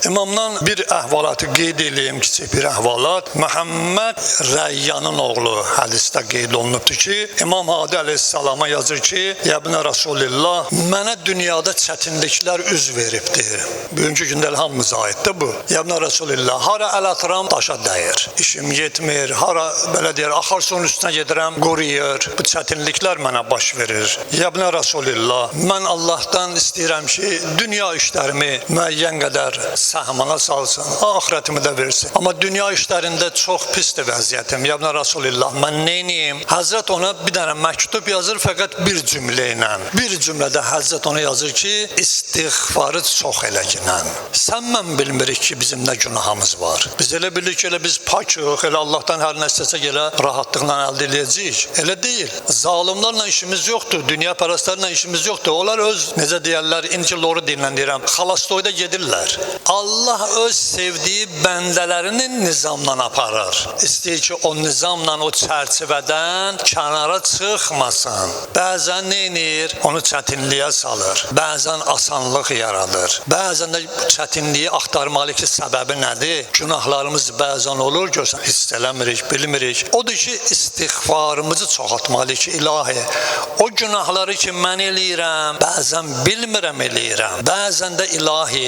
İmamdan bir əhvalatı qeyd edeyim, kiçik bir əhvalat. Məhəmməd Rəyyanın oğlu hədisdə qeyd olunubdur ki, İmam Hadi əleyhissalama yazır ki, Yəbnə Rasulillah, mənə dünyada çətinliklər üz veribdir. Bugünkü gündə hamımıza aiddir bu. Yəbnə Rasulillah, hara əl atıram, daşa dəyir. İşim yetmir, hara belə deyir, axarsun üstünə gedirəm, quruyur. Bu çətinliklər mənə baş verir. Yəbnə Rasulillah, mən Allahdan istəyirəm ki, dünya işlərimi müəyyən qədər səhmana salsın, axirətimi də versin. Amma dünya işlərində çox pisdir vəziyyətim. Yəbnə Rasulillah, mən neyniyim? Həzrət ona bir dənə məktub yazır, fəqət bir cümlə ilə. Bir cümlədə Həzrət ona yazır ki, istiğfarı çox eləginən. Sən mən bilmirik ki, bizim nə günahımız var. Biz elə bilirik ki, elə biz pakıq, elə Allahdan hər nə istəsə elə rahatlıqla əldə edəcəyik. Elə deyil. Zalimlarla işimiz yoxdur, dünya pərəstlərlə işimiz yoxdur. Onlar öz, necə deyərlər, İncil-loru dinləndirəm, xalastoyda gedirlər. Allah öz sevdiyi bəndələrinin nizamla aparır. İstəyir ki, o nizamla, o çərçivədən kənara çıxmasın. Bəzən neynir? Onu çətinliyə salır. Bəzən asanlıq yaradır. Bəzən də çətinliyi axtarmalı ki, səbəbi nədir? Günahlarımız bəzən olur, görsən, hiss eləmirik, bilmirik. Odur ki, istiğfarımızı çoxaltmalı ki, ilahi, o günahları ki, mən eləyirəm, bəzən bilmirəm eləyirəm. Bəzən də ilahi,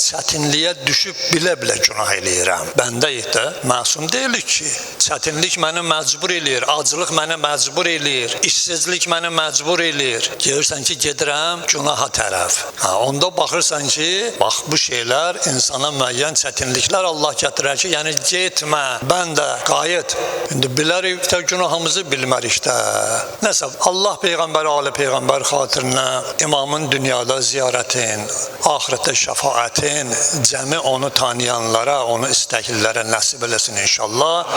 çətinliyə düşüb bilə-bilə günah eləyirəm. Bəndəyik də, məsum deyilik ki, çətinlik məni məcbur eləyir, acılıq məni məcbur eləyir, işsizlik məni məcbur eləyir. Görürsən ki, gedirəm günaha tərəf. Onda baxırsan ki, bax bu şeylər insana müəyyən çətinliklər Allah gətirər ki, yəni getmə, bəndə, qayıt. İndi bilərik də günahımızı bilmərik də. Nəsə, Allah Peyğəmbər, Ali Peyğəmbər xatirinə imamın dünyada ziyarətin, ahirətdə şəfaətin, cəmi onu tanıyanlara, onu istəklilərə nəsib eləsin inşallah.